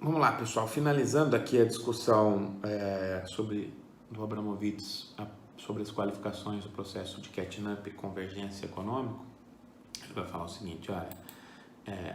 Vamos lá, pessoal. Finalizando aqui a discussão do Abramovich sobre as qualificações do processo de catch-up e convergência econômico, ele vai falar o seguinte, olha,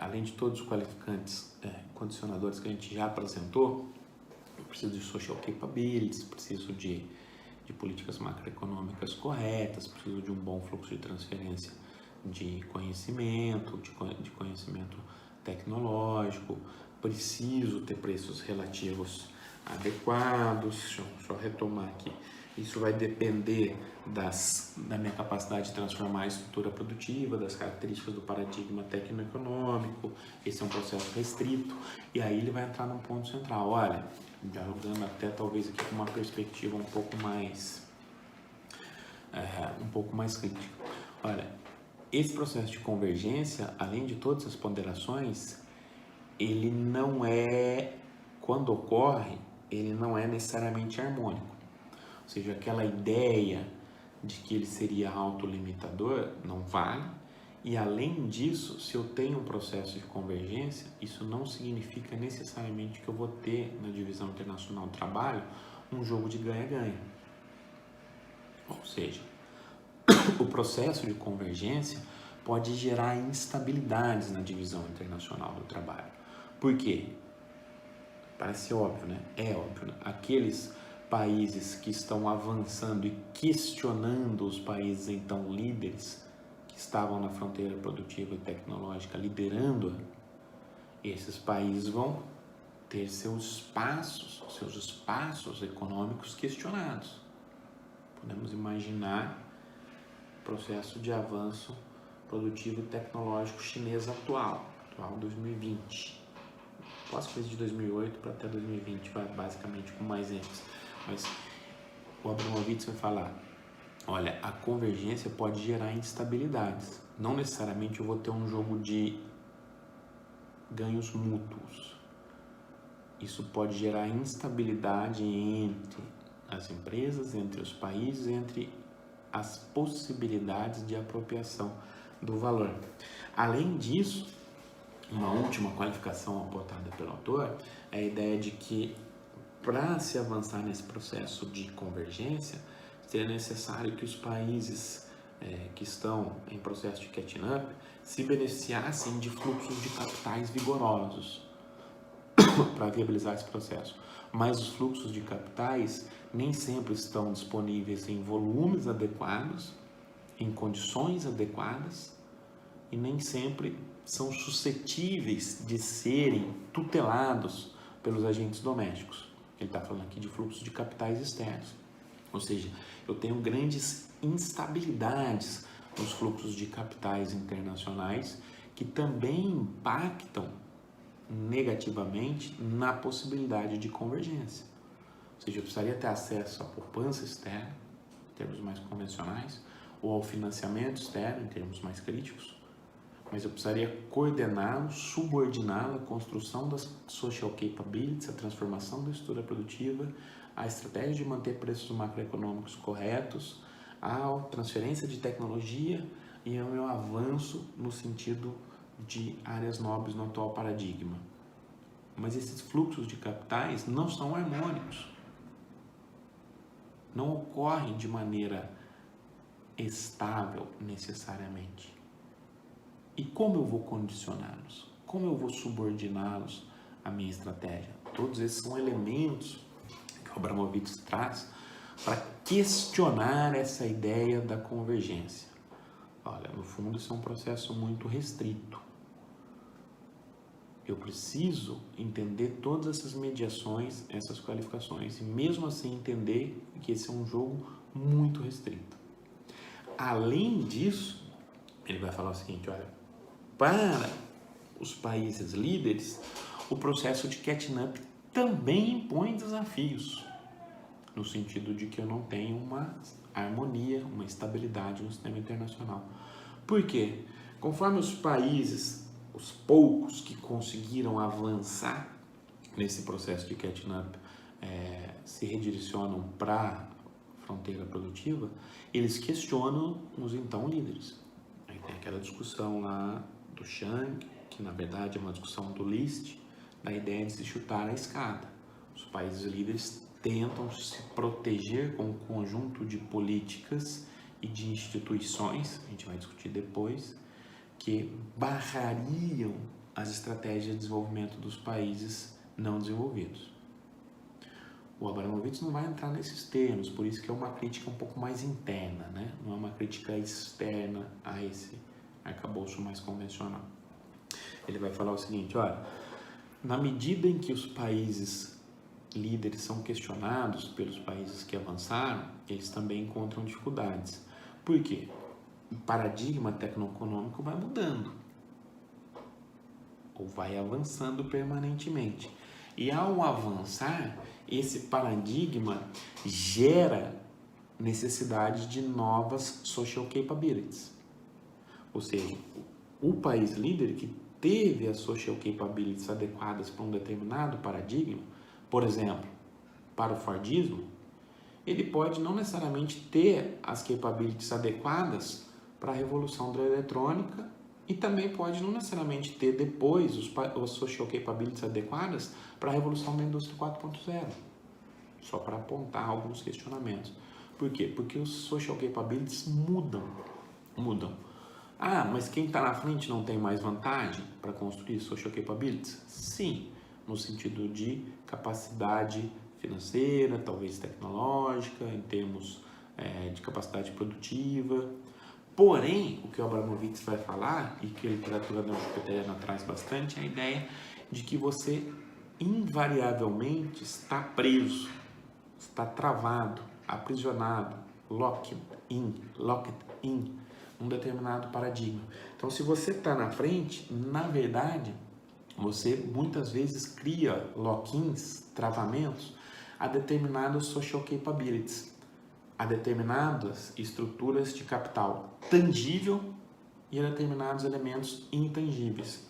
além de todos os qualificantes condicionadores que a gente já apresentou, eu preciso de social capabilities, preciso de políticas macroeconômicas corretas, preciso de um bom fluxo de transferência de conhecimento, de conhecimento tecnológico, preciso ter preços relativos adequados. Deixa eu só retomar aqui. Isso vai depender da minha capacidade de transformar a estrutura produtiva, das características do paradigma tecnoeconômico. Esse é um processo restrito. E aí ele vai entrar num ponto central. Olha, dialogando até talvez aqui com uma perspectiva um pouco mais crítica. Olha, esse processo de convergência, além de todas as ponderações, ele não é, quando ocorre, ele não é necessariamente harmônico. Ou seja, aquela ideia de que ele seria autolimitador não vale. E além disso, se eu tenho um processo de convergência, isso não significa necessariamente que eu vou ter na divisão internacional do trabalho um jogo de ganha-ganha. Ou seja, o processo de convergência pode gerar instabilidades na divisão internacional do trabalho. Por quê? Parece óbvio, né? É óbvio, né? Aqueles países que estão avançando e questionando os países então líderes que estavam na fronteira produtiva e tecnológica, liderando-a, esses países vão ter seus espaços econômicos questionados. Podemos imaginar o processo de avanço produtivo e tecnológico chinês atual 2020. Pós-crise de 2008 para até 2020, basicamente com mais ênfase. Mas o Abramovich vai falar, olha, a convergência pode gerar instabilidades. Não necessariamente eu vou ter um jogo de ganhos mútuos. Isso pode gerar instabilidade entre as empresas, entre os países, entre as possibilidades de apropriação do valor. Além disso, uma última qualificação apontada pelo autor é a ideia de que para se avançar nesse processo de convergência, seria necessário que os países que estão em processo de catching up se beneficiassem de fluxos de capitais vigorosos para viabilizar esse processo. Mas os fluxos de capitais nem sempre estão disponíveis em volumes adequados, em condições adequadas, e nem sempre são suscetíveis de serem tutelados pelos agentes domésticos. Ele está falando aqui de fluxo de capitais externos. Ou seja, eu tenho grandes instabilidades nos fluxos de capitais internacionais que também impactam negativamente na possibilidade de convergência. Ou seja, eu precisaria ter acesso à poupança externa, em termos mais convencionais, ou ao financiamento externo, em termos mais críticos, mas eu precisaria coordená-lo, subordiná-lo à construção das social capabilities, a transformação da estrutura produtiva, a estratégia de manter preços macroeconômicos corretos, a transferência de tecnologia e ao meu avanço no sentido de áreas nobres no atual paradigma. Mas esses fluxos de capitais não são harmônicos, não ocorrem de maneira estável necessariamente. E como eu vou condicioná-los? Como eu vou subordiná-los à minha estratégia? Todos esses são elementos que o Abramovich traz para questionar essa ideia da convergência. Olha, no fundo isso é um processo muito restrito. Eu preciso entender todas essas mediações, essas qualificações, e mesmo assim entender que esse é um jogo muito restrito. Além disso, ele vai falar o seguinte, olha, para os países líderes, o processo de catching up também impõe desafios, no sentido de que eu não tenho uma harmonia, uma estabilidade no sistema internacional. Por quê? Conforme os países, os poucos que conseguiram avançar nesse processo de catching up, se redirecionam para a fronteira produtiva, eles questionam os então líderes. Aí tem aquela discussão lá do Chang, que na verdade é uma discussão do List, da ideia de se chutar a escada. Os países líderes tentam se proteger com um conjunto de políticas e de instituições, a gente vai discutir depois, que barrariam as estratégias de desenvolvimento dos países não desenvolvidos. O Abramovich não vai entrar nesses termos, por isso que é uma crítica um pouco mais interna, né? Não é uma crítica externa a esse arcabouço mais convencional. Ele vai falar o seguinte, olha, na medida em que os países líderes são questionados pelos países que avançaram, eles também encontram dificuldades. Por quê? O paradigma tecnoeconômico vai mudando, ou vai avançando permanentemente. E ao avançar, esse paradigma gera necessidade de novas social capabilities. Ou seja, o país líder que teve as social capabilities adequadas para um determinado paradigma, por exemplo, para o Fordismo, ele pode não necessariamente ter as capabilities adequadas para a revolução da eletrônica e também pode não necessariamente ter depois os social capabilities adequadas para a revolução da indústria 4.0. Só para apontar alguns questionamentos. Por quê? Porque os social capabilities mudam. Ah, mas quem está na frente não tem mais vantagem para construir social capabilities? Sim, no sentido de capacidade financeira, talvez tecnológica, em termos de capacidade produtiva. Porém, o que o Abramovich vai falar, e que a literatura neojupiteriana traz bastante, é a ideia de que você invariavelmente está preso, está travado, aprisionado, locked in, um determinado paradigma. Então, se você está na frente, na verdade, você muitas vezes cria lock-ins, travamentos, a determinados social capabilities, a determinadas estruturas de capital tangível e a determinados elementos intangíveis.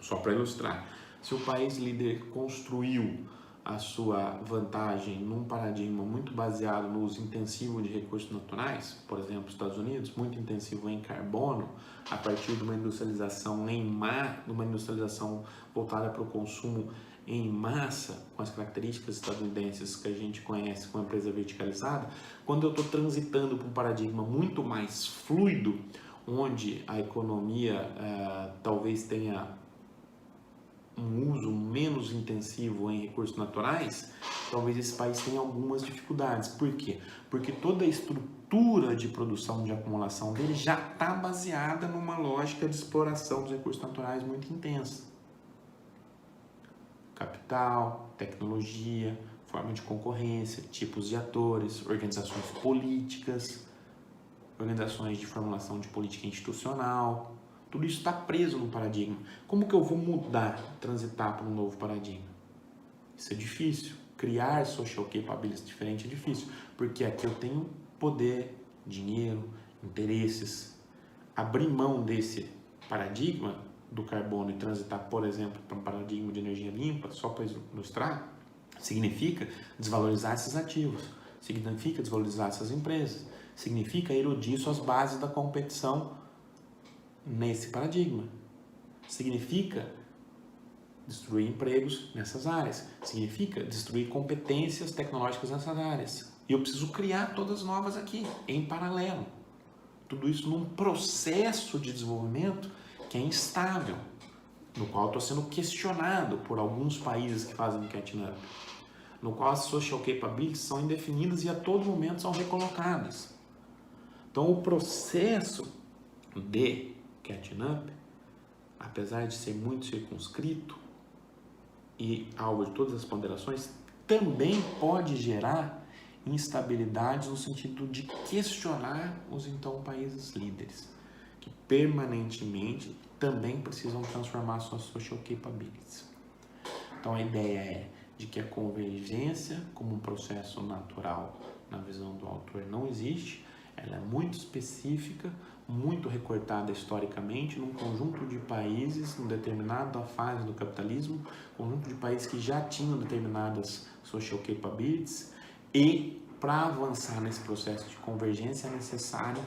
Só para ilustrar, se o país líder construiu a sua vantagem num paradigma muito baseado no uso intensivo de recursos naturais, por exemplo, os Estados Unidos, muito intensivo em carbono, a partir de uma industrialização uma industrialização voltada para o consumo em massa, com as características estadunidenses que a gente conhece com a empresa verticalizada, quando eu estou transitando para um paradigma muito mais fluido, onde a economia talvez tenha um uso menos intensivo em recursos naturais, talvez esse país tenha algumas dificuldades. Por quê? Porque toda a estrutura de produção, de acumulação dele já está baseada numa lógica de exploração dos recursos naturais muito intensa. Capital, tecnologia, forma de concorrência, tipos de atores, organizações políticas, organizações de formulação de política institucional. Tudo isso está preso no paradigma. Como que eu vou mudar, transitar para um novo paradigma? Isso é difícil. Criar social capabilities diferente é difícil, porque aqui eu tenho poder, dinheiro, interesses. Abrir mão desse paradigma do carbono e transitar, por exemplo, para um paradigma de energia limpa, só para ilustrar, significa desvalorizar esses ativos, significa desvalorizar essas empresas, significa erodir suas bases da competição nesse paradigma. Significa destruir empregos nessas áreas. Significa destruir competências tecnológicas nessas áreas. E eu preciso criar todas novas aqui, em paralelo. Tudo isso num processo de desenvolvimento que é instável, no qual estou sendo questionado por alguns países que fazem catching up, no qual as social capabilities são indefinidas e a todo momento são recolocadas. Então, o processo de catching up, apesar de ser muito circunscrito e alvo de todas as ponderações, também pode gerar instabilidades no sentido de questionar os então países líderes, que permanentemente também precisam transformar suas social capabilities. Então a ideia é de que a convergência como um processo natural na visão do autor não existe, ela é muito específica, muito recortada historicamente num conjunto de países, em determinada fase do capitalismo, conjunto de países que já tinham determinadas social capabilities, e para avançar nesse processo de convergência é necessário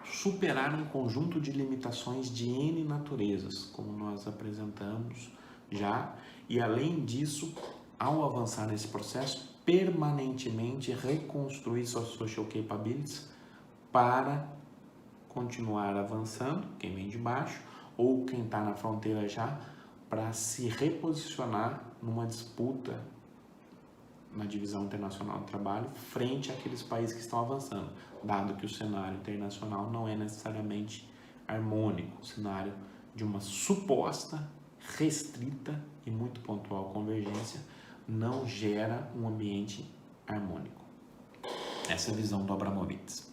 superar um conjunto de limitações de N naturezas, como nós apresentamos já, e, além disso, ao avançar nesse processo, permanentemente reconstruir suas social capabilities para continuar avançando, quem vem de baixo ou quem está na fronteira já, para se reposicionar numa disputa na divisão internacional do trabalho frente àqueles países que estão avançando, dado que o cenário internacional não é necessariamente harmônico, o cenário de uma suposta, restrita e muito pontual convergência não gera um ambiente harmônico. Essa é a visão do Abramovitz.